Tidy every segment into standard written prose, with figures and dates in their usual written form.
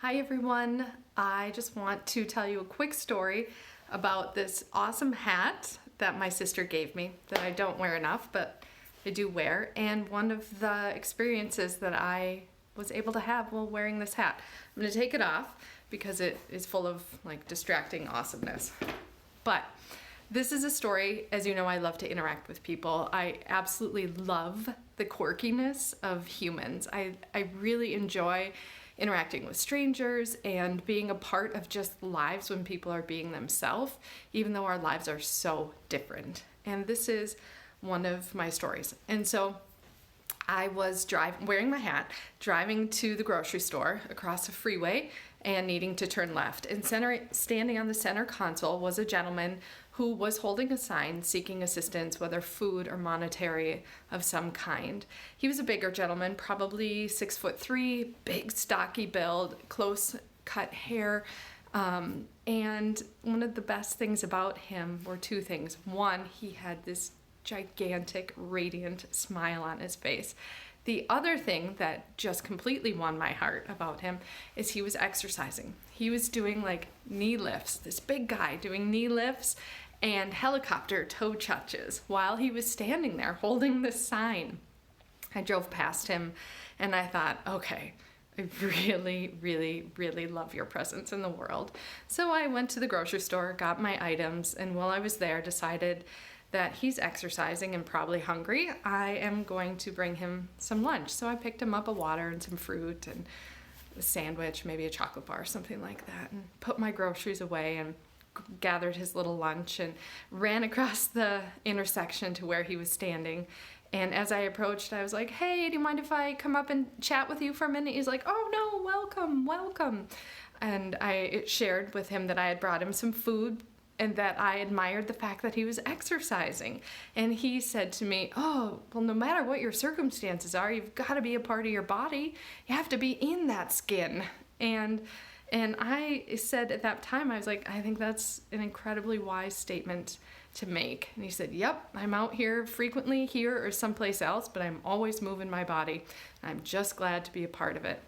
Hi everyone, I just want to tell you a quick story about this awesome hat that my sister gave me that I don't wear enough, but I do wear, and one of the experiences that I was able to have while wearing this hat. I'm going to take it off because it is full of distracting awesomeness. But this is a story, as you know, I love to interact with people. I absolutely love the quirkiness of humans. I really enjoy interacting with strangers and being a part of just lives when people are being themselves, even though our lives are so different. And this is one of my stories. And so I was wearing my hat, driving to the grocery store across a freeway and needing to turn left. And standing on the center console was a gentleman who was holding a sign seeking assistance, whether food or monetary of some kind. He was a bigger gentleman, probably 6'3", big stocky build, close cut hair. And one of the best things about him were two things. One, he had this gigantic, radiant smile on his face. The other thing that just completely won my heart about him is he was exercising. He was doing knee lifts, this big guy doing knee lifts and helicopter toe touches while he was standing there holding this sign. I drove past him and I thought, okay, I really, really, really love your presence in the world. So I went to the grocery store, got my items, and while I was there, decided that he's exercising and probably hungry. I am going to bring him some lunch. So I picked him up a water and some fruit and a sandwich, maybe a chocolate bar, something like that, and put my groceries away and gathered his little lunch and ran across the intersection to where he was standing. And as I approached, I was like, hey, do you mind if I come up and chat with you for a minute? He's like, oh no, welcome. And I shared with him that I had brought him some food and that I admired the fact that he was exercising. And he said to me, oh, well, no matter what your circumstances are, you've got to be a part of your body. You have to be in that skin. And I said at that time, I was like, I think that's an incredibly wise statement to make. And he said, yep, I'm out here frequently here or someplace else, but I'm always moving my body. I'm just glad to be a part of it.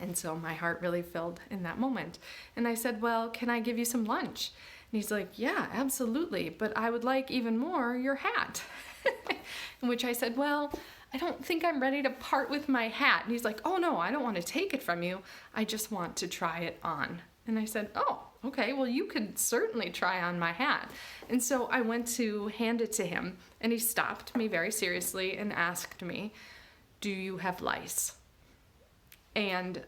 And so my heart really filled in that moment. And I said, well, can I give you some lunch? And he's like, yeah, absolutely, but I would like even more your hat. In which I said, well, I don't think I'm ready to part with my hat. And he's like, oh no, I don't want to take it from you. I just want to try it on. And I said, oh, okay, well, you could certainly try on my hat. And so I went to hand it to him, and he stopped me very seriously and asked me, do you have lice? And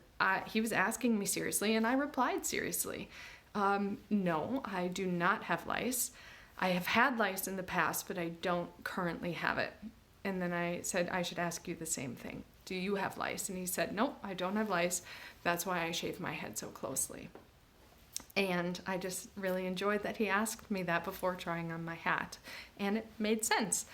he was asking me seriously, and I replied seriously. No, I do not have lice. I have had lice in the past, but I don't currently have it. And then I said, I should ask you the same thing. Do you have lice? And he said, nope, I don't have lice. That's why I shave my head so closely. And I just really enjoyed that he asked me that before trying on my hat. And it made sense.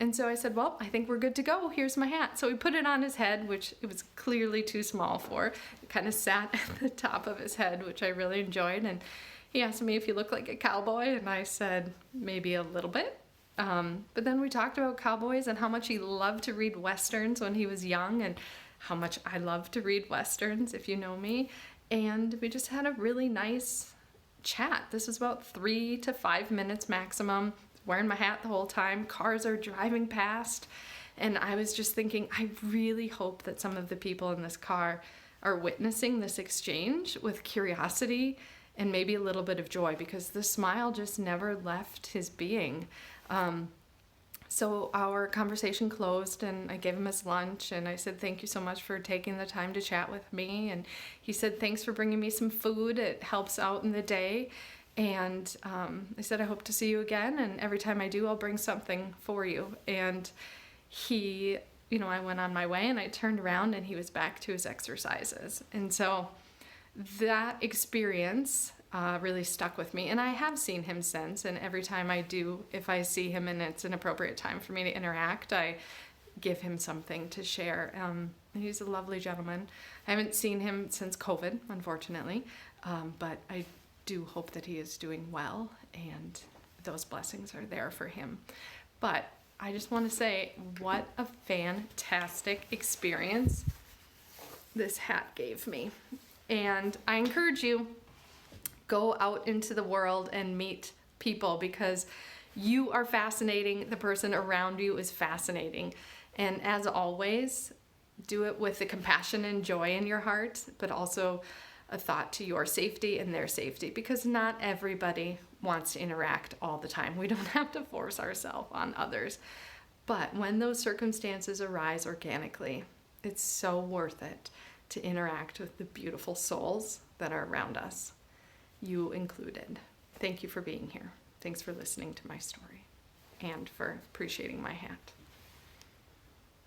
And so I said, well, I think we're good to go. Here's my hat. So he put it on his head, which it was clearly too small for. It kind of sat at the top of his head, which I really enjoyed. And he asked me if he looked like a cowboy, and I said, maybe a little bit. But then we talked about cowboys and how much he loved to read Westerns when he was young, and how much I love to read Westerns, if you know me. And we just had a really nice chat. This was about 3 to 5 minutes maximum. Wearing my hat the whole time, cars are driving past, and I was just thinking, I really hope that some of the people in this car are witnessing this exchange with curiosity and maybe a little bit of joy, because the smile just never left his being. So our conversation closed, and I gave him his lunch, and I said, thank you so much for taking the time to chat with me. And he said, thanks for bringing me some food. It helps out in the day. And I said, I hope to see you again, and every time I do, I'll bring something for you. And he, I went on my way, and I turned around, and he was back to his exercises. And so that experience really stuck with me. And I have seen him since, and every time I do, if I see him and it's an appropriate time for me to interact, I give him something to share. He's a lovely gentleman. I haven't seen him since COVID, unfortunately, but I do hope that he is doing well, and those blessings are there for him. But I just want to say, what a fantastic experience this hat gave me. And I encourage you, go out into the world and meet people, because you are fascinating. The person around you is fascinating. And as always, do it with the compassion and joy in your heart, but also a thought to your safety and their safety, because not everybody wants to interact all the time. We don't have to force ourselves on others. But when those circumstances arise organically, it's so worth it to interact with the beautiful souls that are around us, you included. Thank you for being here. Thanks for listening to my story and for appreciating my hat.